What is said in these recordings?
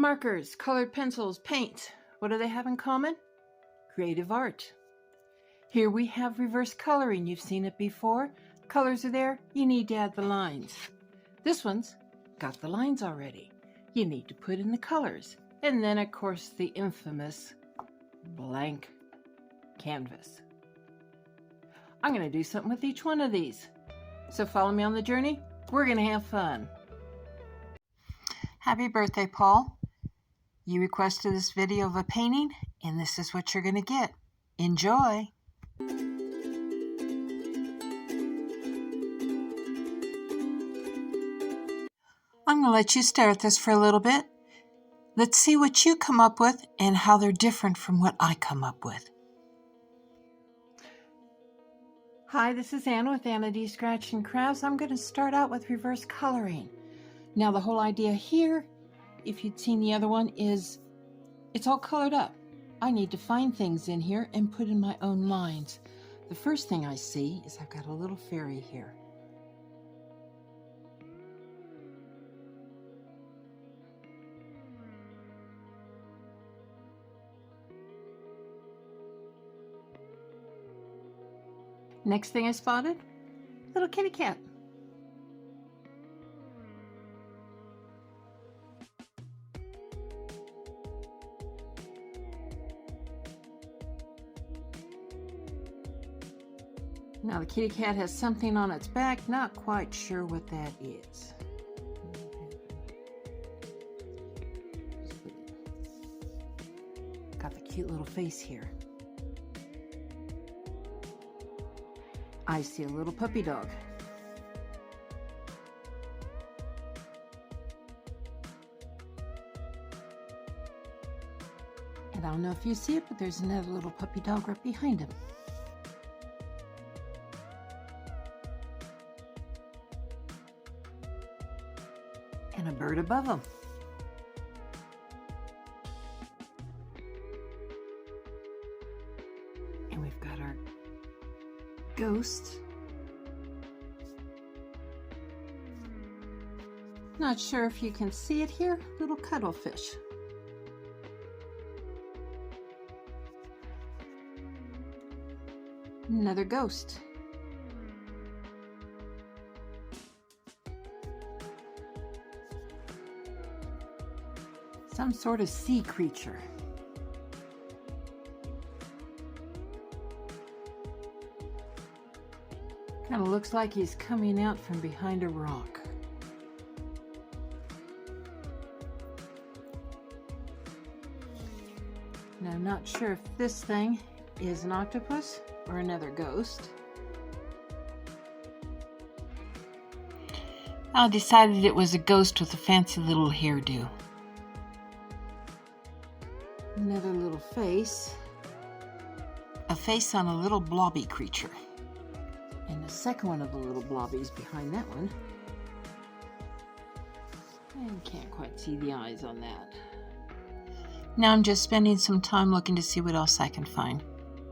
Markers, colored pencils, paint. What do they have in common? Creative art. Here we have reverse coloring. You've seen it before. Colors are there. You need to add the lines. This one's got the lines already. You need to put in the colors. And then, of course, the infamous blank canvas. I'm going to do something with each one of these. So follow me on the journey. We're going to have fun. Happy birthday, Paul. You requested this video of a painting, and this is what you're going to get. Enjoy. I'm going to let you stare at this for a little bit. Let's see what you come up with and how they're different from what I come up with. Hi, this is Anna with Anna D. Scratch and Crafts. I'm going to start out with reverse coloring. Now, the whole idea here, if you'd seen the other one, is it's all colored up. I need to find things in here and put in my own lines. The first thing I see is I've got a little fairy here. Next thing I spotted, little kitty cat. Now the kitty cat has something on its back, not quite sure what that is. Got the cute little face here. I see a little puppy dog. And I don't know if you see it, but there's another little puppy dog right behind him. And a bird above him. And we've got our ghost. Not sure if you can see it here. Little cuttlefish. Another ghost. Some sort of sea creature. Kind of looks like he's coming out from behind a rock. Now, I'm not sure if this thing is an octopus or another ghost. I decided it was a ghost with a fancy little hairdo. Another little face. A face on a little blobby creature. And the second one of the little blobbies behind that one. And can't quite see the eyes on that. Now I'm just spending some time looking to see what else I can find.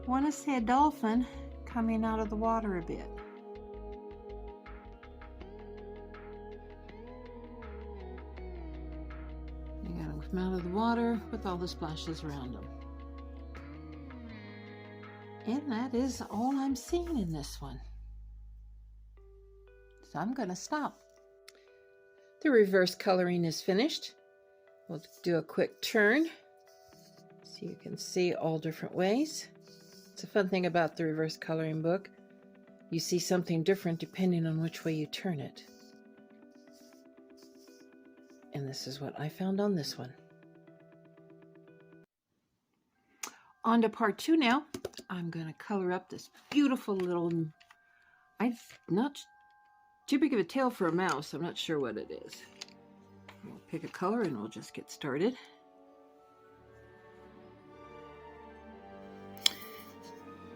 I want to see a dolphin coming out of the water a bit. You got him come out of the water with all the splashes around him. And that is all I'm seeing in this one. So I'm going to stop. The reverse coloring is finished. We'll do a quick turn so you can see all different ways. It's a fun thing about the reverse coloring book. You see something different depending on which way you turn it. And this is what I found on this one. On to part 2 now. I'm going to color up this beautiful little, not too big of a tail for a mouse. I'm not sure what it is. We'll pick a color and we'll just get started.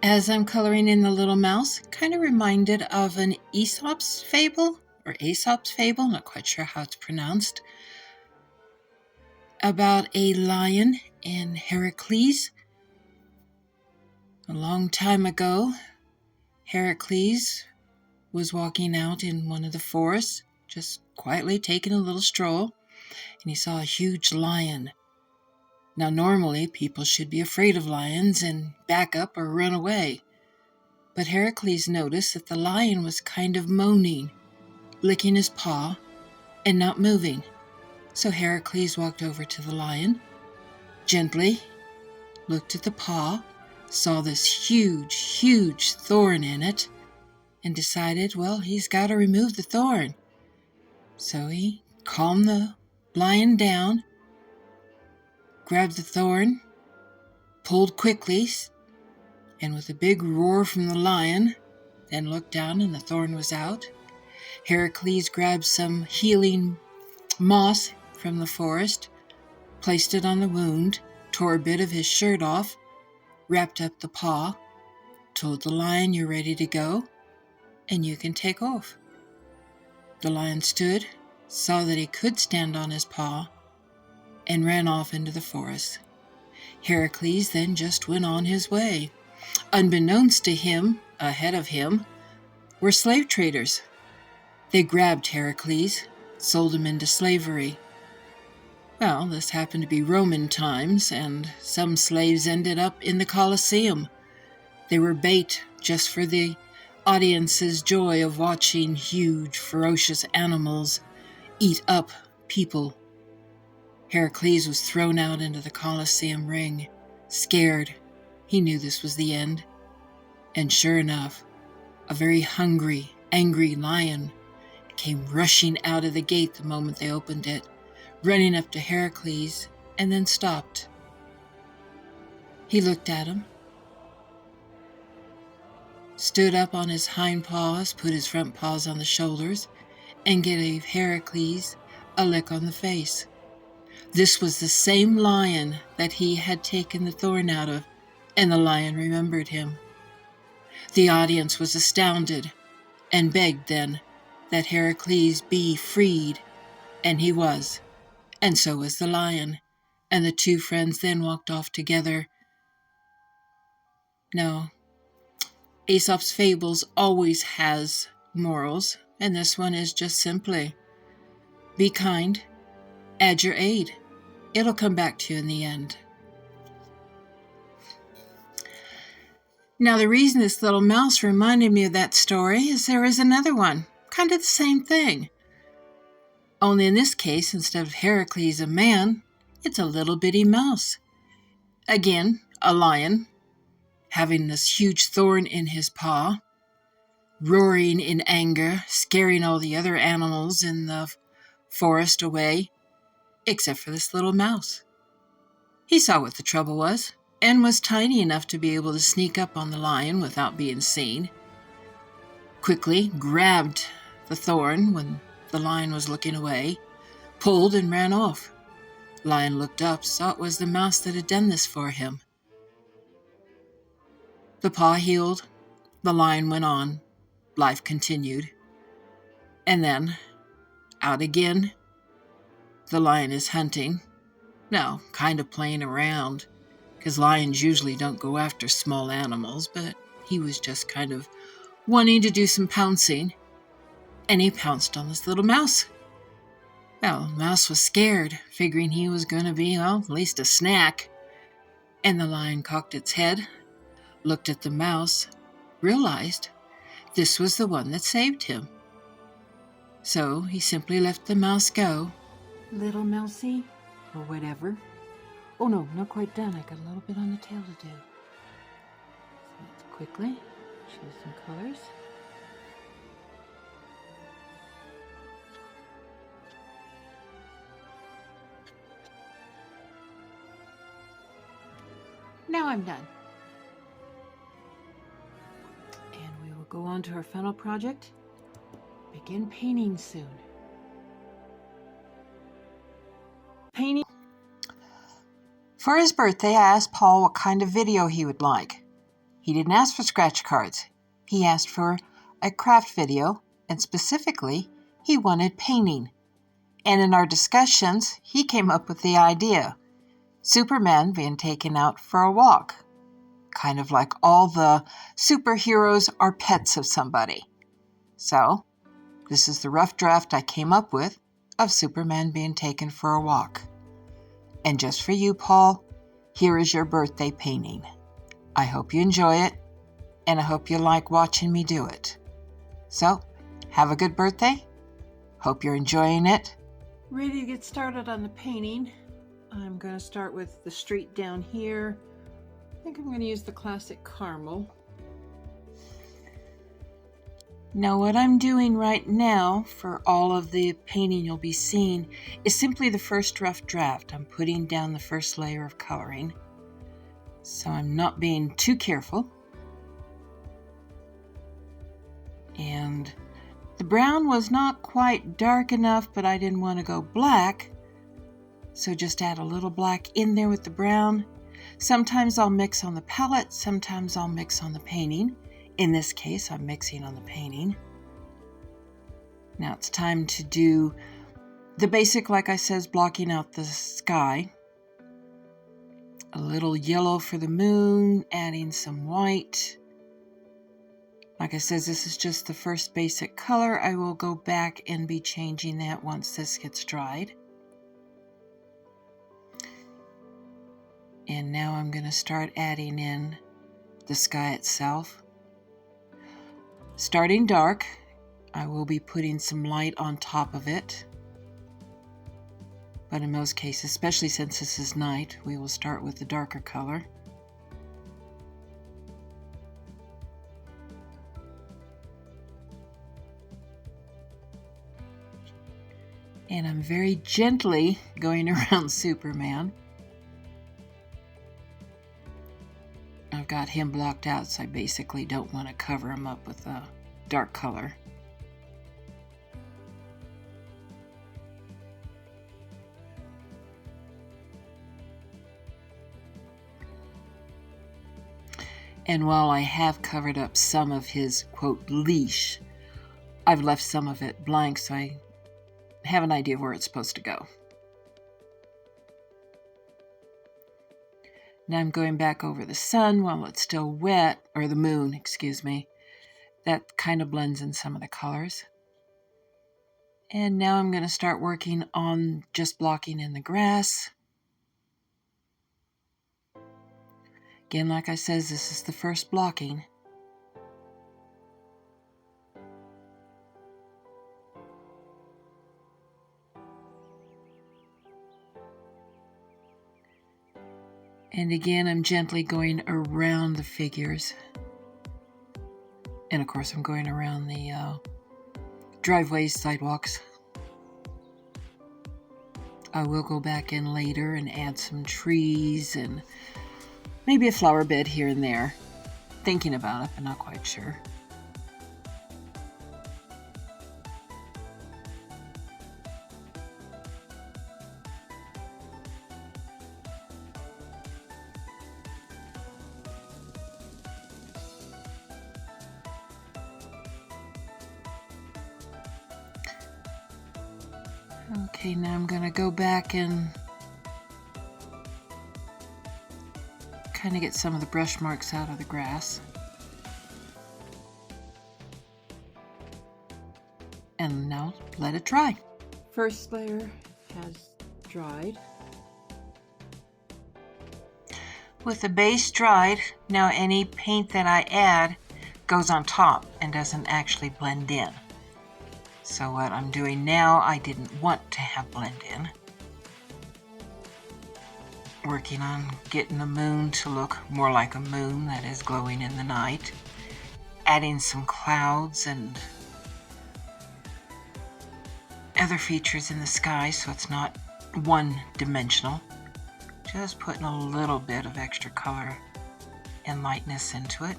As I'm coloring in the little mouse, kind of reminded of an Aesop's fable, or Aesop's fable, not quite sure how it's pronounced, about a lion and Heracles. A long time ago, Heracles was walking out in one of the forests, just quietly taking a little stroll, and he saw a huge lion. Now, normally, people should be afraid of lions and back up or run away. But Heracles noticed that the lion was kind of moaning, licking his paw, and not moving. So Heracles walked over to the lion, gently looked at the paw, saw this huge thorn in it, and decided, well, he's got to remove the thorn. So he calmed the lion down, grabbed the thorn, pulled quickly, and with a big roar from the lion, then looked down and the thorn was out. Heracles grabbed some healing moss from the forest, placed it on the wound, tore a bit of his shirt off, wrapped up the paw, told the lion, "You're ready to go, and you can take off." The lion stood, saw that he could stand on his paw, and ran off into the forest. Heracles then just went on his way. Unbeknownst to him, ahead of him, were slave traders. They grabbed Heracles, sold him into slavery. Well, this happened to be Roman times, and some slaves ended up in the Colosseum. They were bait just for the audience's joy of watching huge, ferocious animals eat up people. Heracles was thrown out into the Colosseum ring, scared. He knew this was the end. And sure enough, a very hungry, angry lion came rushing out of the gate the moment they opened it, running up to Heracles, and then stopped. He looked at him, stood up on his hind paws, put his front paws on the shoulders, and gave Heracles a lick on the face. This was the same lion that he had taken the thorn out of, and the lion remembered him. The audience was astounded and begged then that Heracles be freed, and he was, and so was the lion, and the two friends then walked off together. Now, Aesop's Fables always has morals, and this one is just simply, be kind, add your aid. It'll come back to you in the end. Now, the reason this little mouse reminded me of that story is there is another one, kind of the same thing. Only in this case, instead of Heracles a man, it's a little bitty mouse. Again, a lion, having this huge thorn in his paw, roaring in anger, scaring all the other animals in the forest away, except for this little mouse. He saw what the trouble was, and was tiny enough to be able to sneak up on the lion without being seen. Quickly grabbed the thorn when the lion was looking away, pulled and ran off. Lion looked up, saw it was the mouse that had done this for him. The paw healed, the lion went on, life continued. And then, out again, the lion is hunting. Now, kind of playing around, because lions usually don't go after small animals, but he was just kind of wanting to do some pouncing, and he pounced on this little mouse. Well, the mouse was scared, figuring he was going to be, well, at least a snack. And the lion cocked its head, looked at the mouse, realized this was the one that saved him. So he simply let the mouse go. Little mousey, or whatever. Oh no, not quite done. I got a little bit on the tail to do. So let's quickly choose some colors. Now I'm done. And we will go on to our final project. Begin painting soon. Painting. For his birthday, I asked Paul what kind of video he would like. He didn't ask for scratch cards. He asked for a craft video, and specifically, he wanted painting. And in our discussions, he came up with the idea. Superman being taken out for a walk. Kind of like all the superheroes are pets of somebody. So, this is the rough draft I came up with of Superman being taken for a walk. And just for you, Paul, here is your birthday painting. I hope you enjoy it, and I hope you like watching me do it. So, have a good birthday. Hope you're enjoying it. Ready to get started on the painting. I'm going to start with the street down here. I think I'm going to use the classic caramel. Now what I'm doing right now for all of the painting you'll be seeing is simply the first rough draft. I'm putting down the first layer of coloring. So I'm not being too careful. And the brown was not quite dark enough, but I didn't want to go black. So just add a little black in there with the brown. Sometimes I'll mix on the palette, sometimes I'll mix on the painting. In this case, I'm mixing on the painting. Now it's time to do the basic, like I says, blocking out the sky. A little yellow for the moon, adding some white. Like I says, this is just the first basic color. I will go back and be changing that once this gets dried. And now I'm going to start adding in the sky itself. Starting dark, I will be putting some light on top of it. But in most cases, especially since this is night, we will start with the darker color. And I'm very gently going around Superman. I've got him blocked out, so I basically don't want to cover him up with a dark color. And while I have covered up some of his, quote, leash, I've left some of it blank so I have an idea of where it's supposed to go. Now I'm going back over the sun while it's still wet, or the moon, excuse me. That kind of blends in some of the colors. And now I'm going to start working on just blocking in the grass. Again, like I says, this is the first blocking. And again, I'm gently going around the figures. And of course, I'm going around the driveways, sidewalks. I will go back in later and add some trees and maybe a flower bed here and there. Thinking about it, but not quite sure. Okay, now I'm going to go back and kind of get some of the brush marks out of the grass. And now let it dry. First layer has dried. With the base dried, now any paint that I add goes on top and doesn't actually blend in. So what I'm doing now, I didn't want to have blend in. Working on getting the moon to look more like a moon that is glowing in the night. Adding some clouds and other features in the sky so it's not one-dimensional. Just putting a little bit of extra color and lightness into it.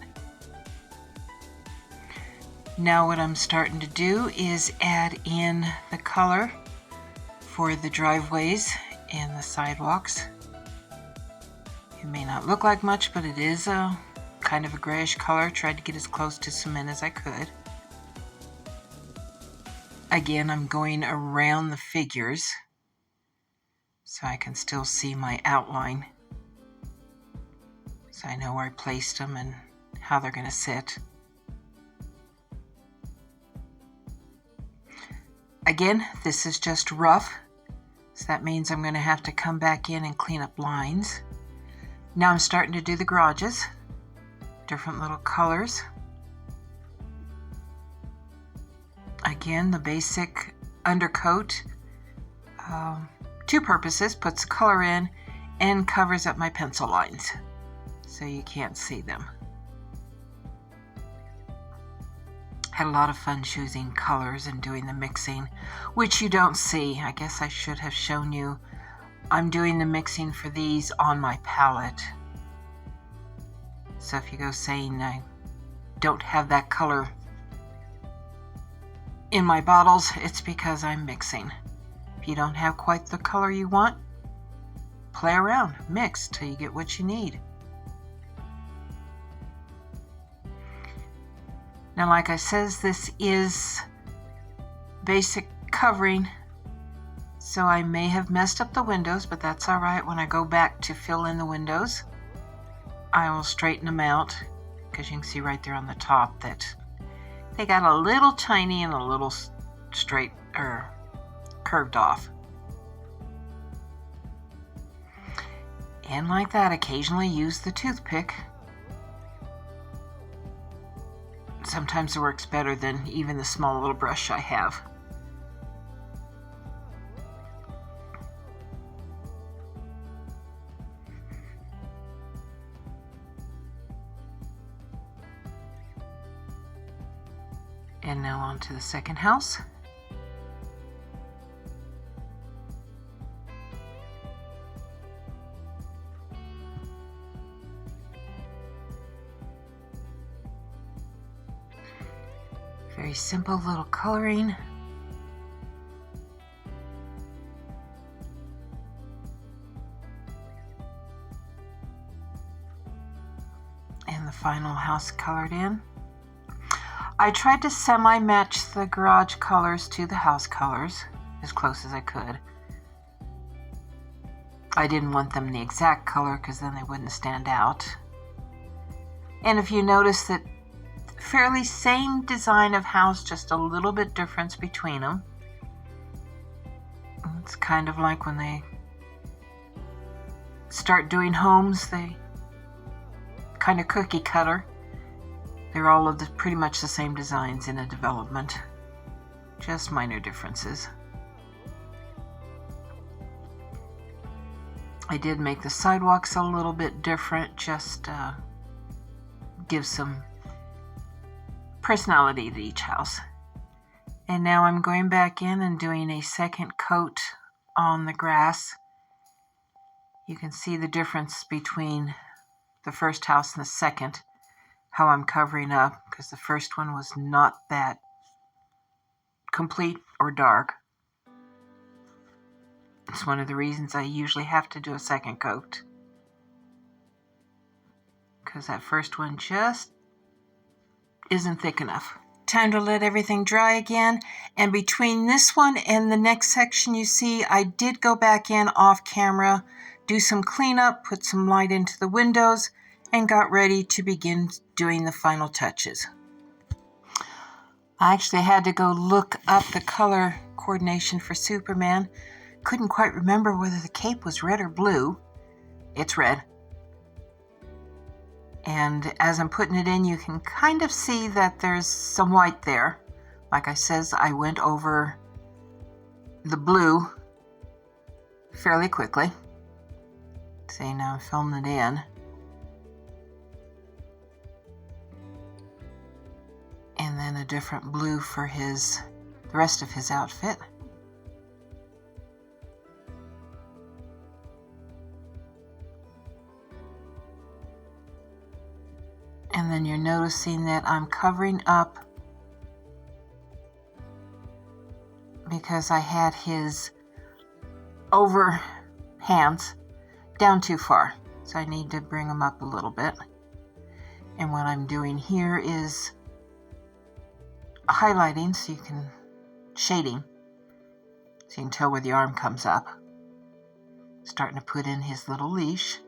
Now what I'm starting to do is add in the color for the driveways and the sidewalks. It may not look like much, but it is a kind of a grayish color. Tried to get as close to cement as I could. Again, I'm going around the figures so I can still see my outline. So I know where I placed them and how they're going to sit. Again, this is just rough, so that means I'm going to have to come back in and clean up lines. Now I'm starting to do the garages, different little colors. Again, the basic undercoat, two purposes, puts color in and covers up my pencil lines so you can't see them. Had a lot of fun choosing colors and doing the mixing, which you don't see. I guess I should have shown you. I'm doing the mixing for these on my palette. So if you go saying I don't have that color in my bottles, it's because I'm mixing. If you don't have quite the color you want, play around, mix till you get what you need. Now, like I says, this is basic covering, so I may have messed up the windows, but that's all right. When I go back to fill in the windows, I will straighten them out, because you can see right there on the top that they got a little tiny and a little straight or curved off. And like that, occasionally use the toothpick. Sometimes it works better than even the small little brush I have. And now on to the second house. Very simple little coloring. And the final house colored in. I tried to semi-match the garage colors to the house colors as close as I could. I didn't want them the exact color because then they wouldn't stand out. And if you notice that fairly same design of house, just a little bit difference between them. It's kind of like when they start doing homes, they kind of cookie cutter. They're all of the pretty much the same designs in a development, just minor differences. I did make the sidewalks a little bit different, just give some personality to each house. And now I'm going back in and doing a second coat on the grass. You can see the difference between the first house and the second, how I'm covering up, because the first one was not that complete or dark. It's one of the reasons I usually have to do a second coat, because that first one just isn't thick enough. Time to let everything dry again. And between this one and the next section you see, I did go back in off camera, do some cleanup, put some light into the windows, and got ready to begin doing the final touches. I actually had to go look up the color coordination for Superman. Couldn't quite remember whether the cape was red or blue. It's red. And as I'm putting it in, you can kind of see that there's some white there. Like I says, I went over the blue fairly quickly. See, now I'm filling it in. And then a different blue for the rest of his outfit. And then you're noticing that I'm covering up because I had his over hands down too far. So I need to bring them up a little bit. And what I'm doing here is highlighting so you can, shading, so you can tell where the arm comes up. Starting to put in his little leash.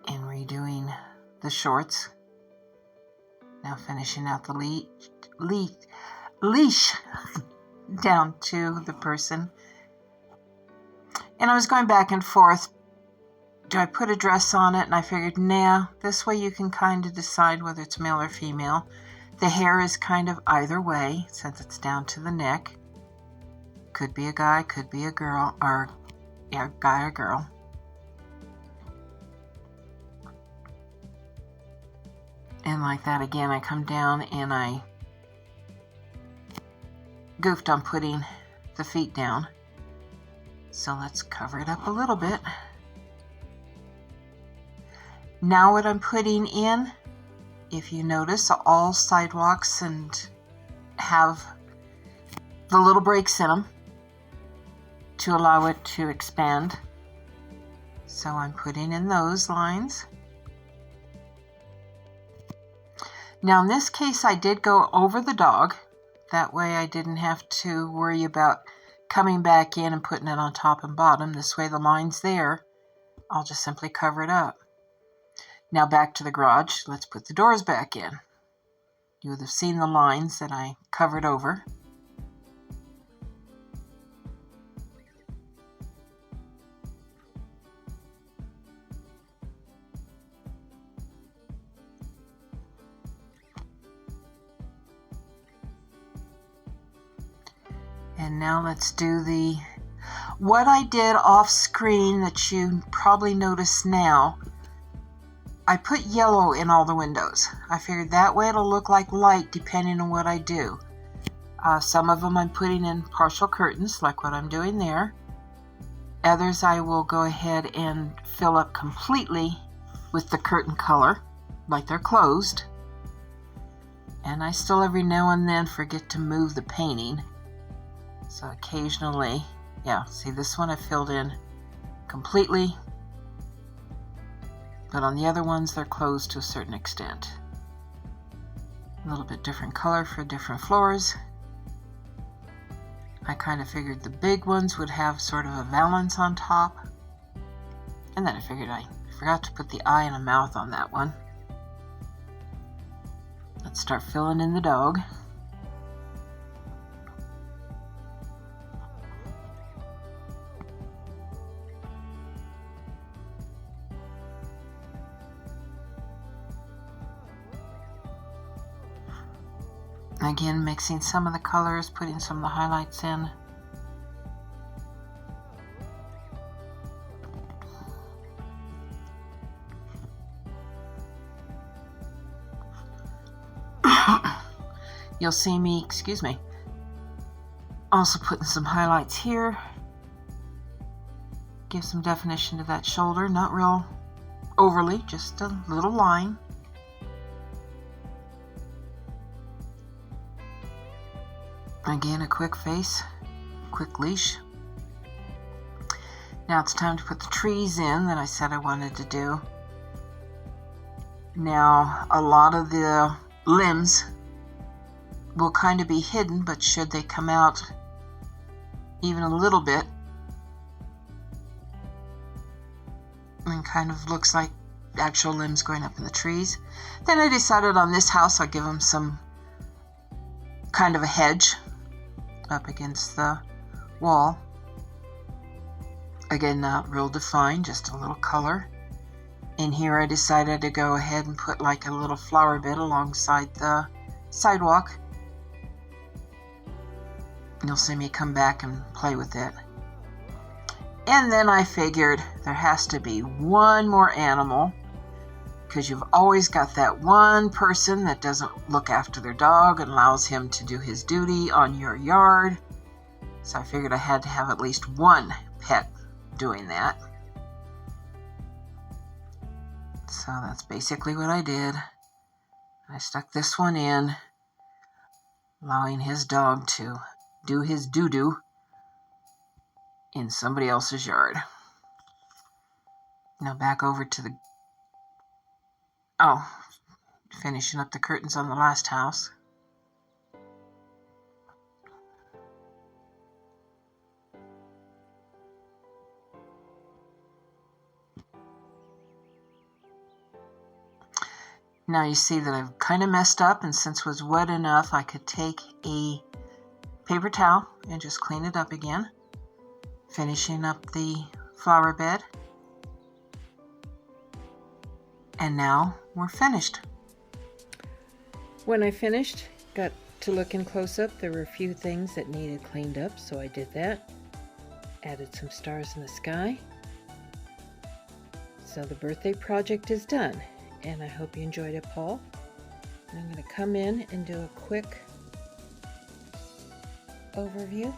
And redoing the shorts. Now finishing out the leash down to the person. And I was going back and forth. Do I put a dress on it? And I figured, nah, this way you can kind of decide whether it's male or female. The hair is kind of either way, since it's down to the neck. Could be a guy, could be a girl, or yeah, guy or girl. And like that again, I come down and I goofed on putting the feet down. So let's cover it up a little bit. Now what I'm putting in, if you notice, all sidewalks and have the little breaks in them to allow it to expand. So I'm putting in those lines. Now in this case I did go over the dog. That way I didn't have to worry about coming back in and putting it on top and bottom. This way the line's there. I'll just simply cover it up. Now back to the garage. Let's put the doors back in. You would have seen the lines that I covered over. And now let's do what I did off screen that you probably notice now. I put yellow in all the windows. I figured that way it'll look like light depending on what I do. Some of them I'm putting in partial curtains, like what I'm doing there. Others I will go ahead and fill up completely with the curtain color, like they're closed. And I still every now and then forget to move the painting. So occasionally, yeah, see this one I filled in completely, but on the other ones they're closed to a certain extent. A little bit different color for different floors. I kind of figured the big ones would have sort of a valance on top. And then I figured I forgot to put the eye and a mouth on that one. Let's start filling in the dog. Again, mixing some of the colors, putting some of the highlights in. You'll see me, excuse me, also putting some highlights here. Give some definition to that shoulder, not real overly, just a little line. Again, a quick face, quick leash. Now it's time to put the trees in that I said I wanted to do. Now, a lot of the limbs will kind of be hidden, but should they come out even a little bit, and kind of looks like actual limbs going up in the trees, then I decided on this house I'll give them some kind of a hedge up against the wall. Again, not real defined, just a little color. And here I decided to go ahead and put like a little flower bed alongside the sidewalk. You'll see me come back and play with it. And then I figured there has to be one more animal, because you've always got that one person that doesn't look after their dog and allows him to do his duty on your yard. So I figured I had to have at least one pet doing that. So that's basically what I did. I stuck this one in, allowing his dog to do his doo-doo in somebody else's yard. Now back over to the finishing up the curtains on the last house. Now you see that I've kind of messed up, and since it was wet enough, I could take a paper towel and just clean it up again. Finishing up the flower bed. And now we're finished. When I finished, got to look in close up, there were a few things that needed cleaned up, so I did that. Added some stars in the sky. So the birthday project is done, and I hope you enjoyed it, Paul. And I'm going to come in and do a quick overview.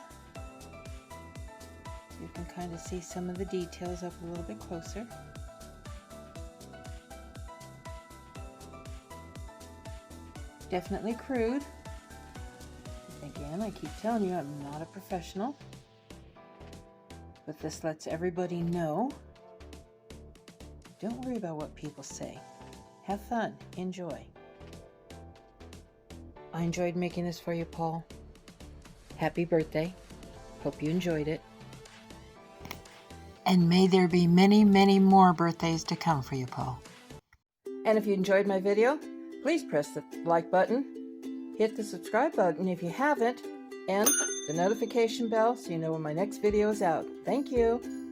You can kind of see some of the details up a little bit closer. Definitely crude. Again, I keep telling you I'm not a professional, but this lets everybody know. Don't worry about what people say. Have fun. Enjoy. I enjoyed making this for you, Paul. Happy birthday. Hope you enjoyed it. And may there be many, many more birthdays to come for you, Paul. And if you enjoyed my video, please press the like button, hit the subscribe button if you haven't, and the notification bell so you know when my next video is out. Thank you.